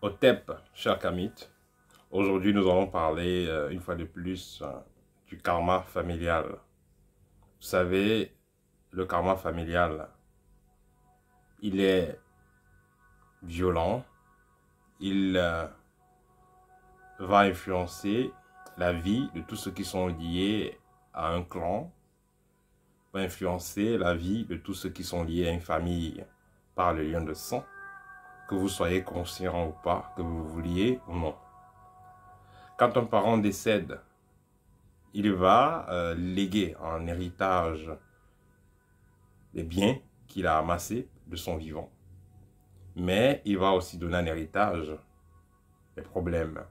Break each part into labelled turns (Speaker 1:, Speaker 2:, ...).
Speaker 1: Hotep, cher Kamit, aujourd'hui nous allons parler une fois de plus du karma familial. Vous savez, le karma familial, il est violent, il va influencer la vie de tous ceux qui sont liés à un clan, va influencer la vie de tous ceux qui sont liés à une famille par le lien de sang, que vous soyez conscient ou pas, que vous vouliez ou non. Quand un parent décède, il va léguer en héritage les biens qu'il a amassés de son vivant. Mais il va aussi donner en héritage les problèmes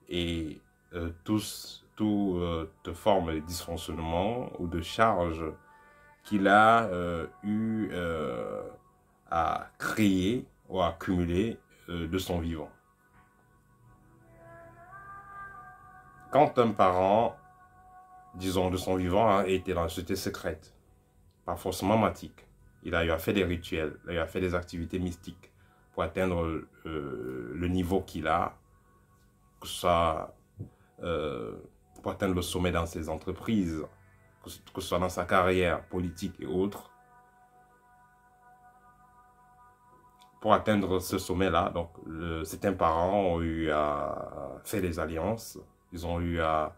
Speaker 1: et toute forme de dysfonctionnement ou de charge qu'il a eu à créer ou à accumuler de son vivant. Quand un parent, disons de son vivant, était dans la société secrète, pas forcément matique, il a eu à faire des rituels, il a eu à faire des activités mystiques pour atteindre le niveau qu'il a, que ce soit pour atteindre le sommet dans ses entreprises, que ce soit dans sa carrière politique et autres. Pour atteindre ce sommet-là, donc certains parents ont eu à faire des alliances, ils ont eu à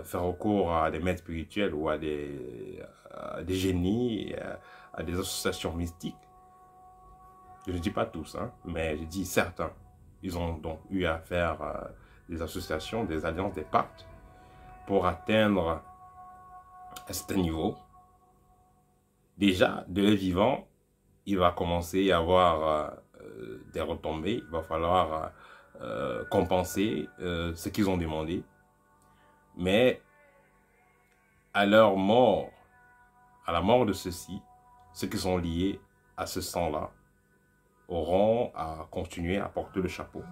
Speaker 1: faire recours à des maîtres spirituels ou à des génies, à des associations mystiques. Je ne dis pas tous, hein, mais je dis certains. Ils ont donc eu à faire des associations, des alliances, des pactes pour atteindre un certain niveau. Déjà, de les vivants, il va commencer à avoir des retombées. Il va falloir compenser ce qu'ils ont demandé. Mais à leur mort, à la mort de ceux-ci, ceux qui sont liés à ce sang-là auront à continuer à porter le chapeau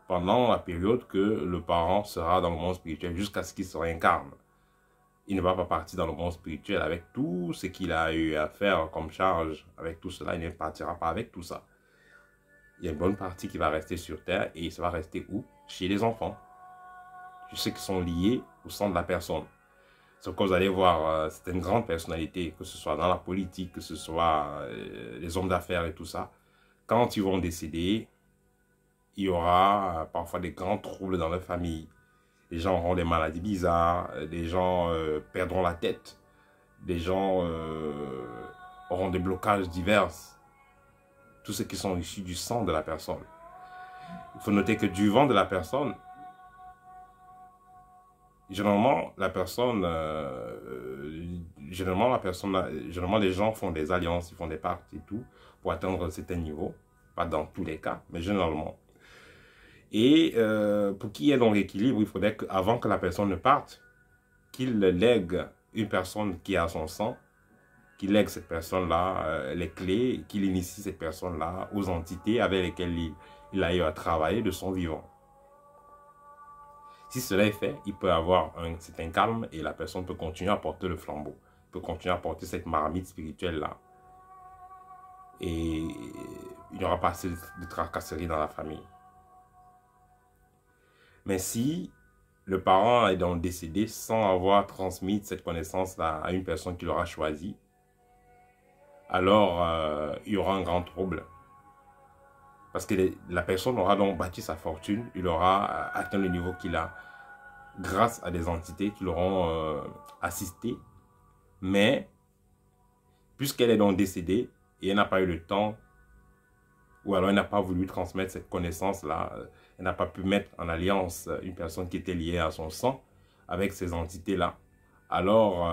Speaker 1: pendant la période que le parent sera dans le monde spirituel jusqu'à ce qu'il se réincarne. Il ne va pas partir dans le monde spirituel avec tout ce qu'il a eu à faire comme charge. Avec tout cela, il ne partira pas avec tout ça. Il y a une bonne partie qui va rester sur terre et ça va rester où? Chez les enfants. Ceux qui sont liés au sang de la personne. C'est que vous allez voir certaines grandes personnalités, que ce soit dans la politique, que ce soit les hommes d'affaires et tout ça. Quand ils vont décéder, il y aura parfois des grands troubles dans leur famille. Les gens auront des maladies bizarres, des gens perdront la tête, des gens auront des blocages divers. Tous ceux qui sont issus du sang de la personne. Il faut noter que du vent de la personne, généralement les gens font des alliances, ils font des pactes et tout pour atteindre un certain niveau. Pas dans tous les cas, mais généralement. Et pour qu'il y ait donc l'équilibre, il faudrait qu'avant que la personne ne parte, qu'il lègue une personne qui a son sang, qu'il lègue cette personne-là les clés, qu'il initie cette personne-là aux entités avec lesquelles il a eu à travailler de son vivant. Si cela est fait, il peut avoir un certain calme et la personne peut continuer à porter le flambeau, peut continuer à porter cette marmite spirituelle-là. Et il n'y aura pas assez de tracasserie dans la famille. Mais si le parent est donc décédé sans avoir transmis cette connaissance-là à une personne qui l'aura choisie, alors il y aura un grand trouble. Parce que la personne aura donc bâti sa fortune, il aura atteint le niveau qu'il a grâce à des entités qui l'auront assisté. Mais, puisqu'elle est donc décédée et elle n'a pas eu le temps, ou alors elle n'a pas voulu transmettre cette connaissance-là, elle n'a pas pu mettre en alliance une personne qui était liée à son sang avec ces entités-là, alors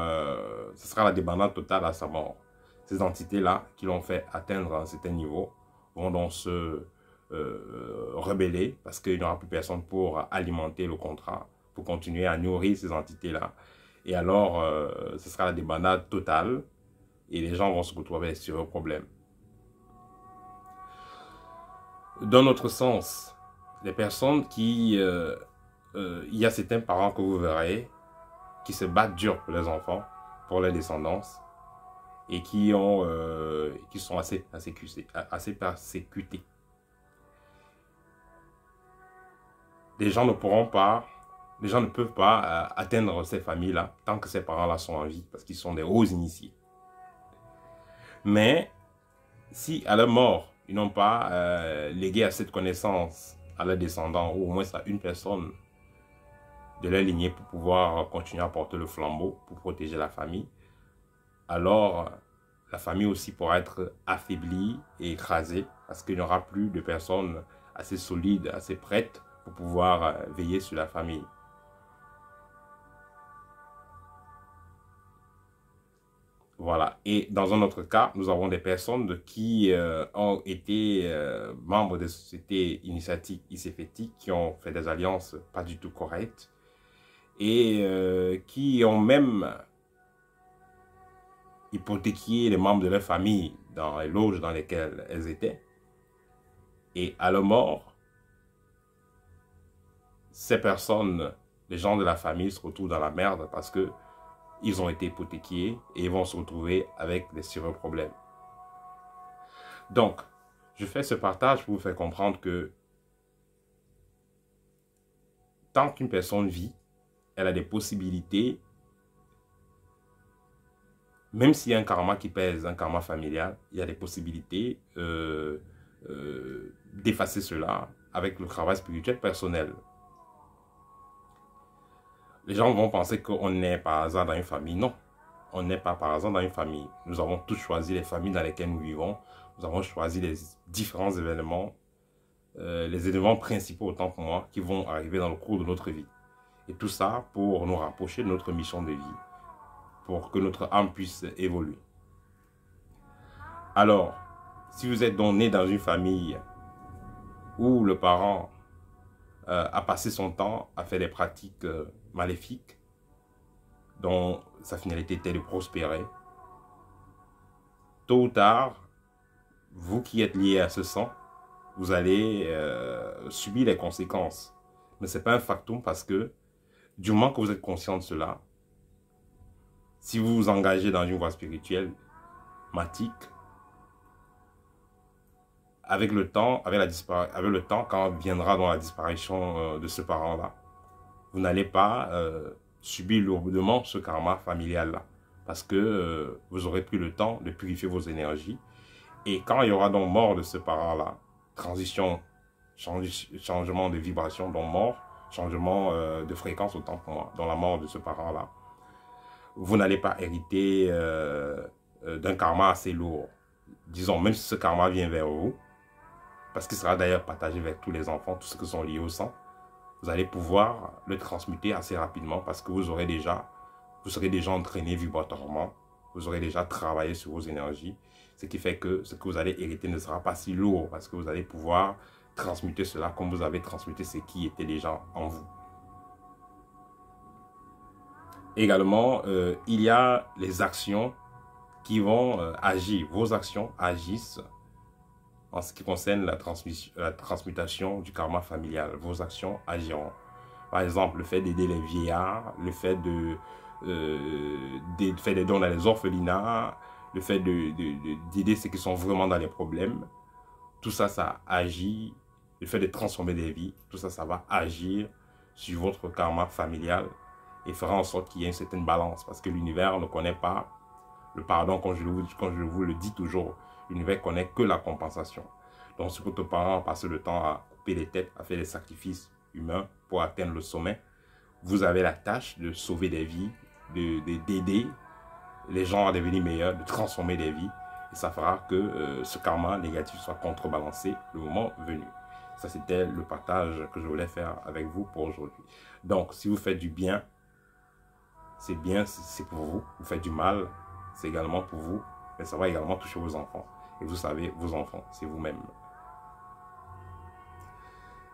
Speaker 1: ce sera la débandade totale à sa mort. Ces entités-là qui l'ont fait atteindre un certain niveau vont donc se rebeller parce qu'il n'y aura plus personne pour alimenter le contrat, pour continuer à nourrir ces entités-là. Et alors, ce sera la débandade totale et les gens vont se retrouver avec sur un problème. Dans notre sens, les personnes qui... il y a certains parents que vous verrez qui se battent dur pour les enfants, pour les descendances, et qui sont assez persécutés. les gens ne pourront pas, les gens ne peuvent pas atteindre ces familles-là tant que ces parents-là sont en vie, parce qu'ils sont des hauts initiés. Mais si à leur mort, ils n'ont pas légué à cette connaissance à leurs descendants, ou au moins à une personne de leur lignée pour pouvoir continuer à porter le flambeau, pour protéger la famille, alors la famille aussi pourra être affaiblie et écrasée, parce qu'il n'y aura plus de personnes assez solides, assez prêtes pour pouvoir veiller sur la famille. Voilà. Et dans un autre cas, nous avons des personnes qui ont été membres des sociétés initiatiques ICFETI, qui ont fait des alliances pas du tout correctes et qui ont même hypothéqué les membres de leur famille dans les loges dans lesquelles elles étaient. Et à leur mort, ces personnes, les gens de la famille se retrouvent dans la merde parce que ils ont été hypothéqués et ils vont se retrouver avec des sérieux problèmes. Donc, je fais ce partage pour vous faire comprendre que tant qu'une personne vit, elle a des possibilités, même s'il y a un karma qui pèse, un karma familial, il y a des possibilités d'effacer cela avec le travail spirituel personnel. Les gens vont penser qu'on n'est par hasard dans une famille. Non, on n'est pas par hasard dans une famille. Nous avons tous choisi les familles dans lesquelles nous vivons. Nous avons choisi les différents événements, les événements principaux autant pour moi, qui vont arriver dans le cours de notre vie. Et tout ça pour nous rapprocher de notre mission de vie, pour que notre âme puisse évoluer. Alors, si vous êtes donc né dans une famille où le parent a passé son temps à faire des pratiques maléfiques, dont sa finalité était de prospérer, tôt ou tard, vous qui êtes lié à ce sang, vous allez subir les conséquences. Mais ce n'est pas un factum parce que du moment que vous êtes conscient de cela, si vous vous engagez dans une voie spirituelle, matique, avec le temps, quand viendra dans la disparition de ce parent-là, vous n'allez pas subir lourdement ce karma familial-là. Parce que vous aurez pris le temps de purifier vos énergies. Et quand il y aura donc mort de ce parent-là, transition, changement de vibration, donc mort, changement de fréquence autant pour moi, dans la mort de ce parent-là, vous n'allez pas hériter d'un karma assez lourd. Disons, même si ce karma vient vers vous, parce qu'il sera d'ailleurs partagé avec tous les enfants, tous ceux qui sont liés au sang, vous allez pouvoir le transmuter assez rapidement parce que vous serez déjà entraîné vibratoirement, vous aurez déjà travaillé sur vos énergies, ce qui fait que ce que vous allez hériter ne sera pas si lourd parce que vous allez pouvoir transmuter cela comme vous avez transmuté ce qui était déjà en vous. Également, il y a les actions qui vont agir. Vos actions agissent en ce qui concerne la transmutation du karma familial. Vos actions agiront. Par exemple, le fait d'aider les vieillards, le fait de faire des dons dans les orphelinats, le fait d'aider ceux qui sont vraiment dans les problèmes. Tout ça, ça agit. Le fait de transformer des vies, tout ça, ça va agir sur votre karma familial et fera en sorte qu'il y ait une certaine balance. Parce que l'univers ne connaît pas le pardon, comme je vous le dis toujours. L'univers connaît que la compensation. Donc, si votre parent a passé le temps à couper les têtes, à faire des sacrifices humains pour atteindre le sommet, vous avez la tâche de sauver des vies, d'aider les gens à devenir meilleurs, de transformer des vies. Et ça fera que ce karma négatif soit contrebalancé le moment venu. Ça, c'était le partage que je voulais faire avec vous pour aujourd'hui. Donc, si vous faites du bien, c'est bien, c'est pour vous. Vous faites du mal, c'est également pour vous. Mais ça va également toucher vos enfants. Et vous savez, vos enfants, c'est vous-même.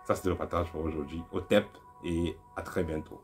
Speaker 1: Ça, c'était le partage pour aujourd'hui. Au TEP et à très bientôt.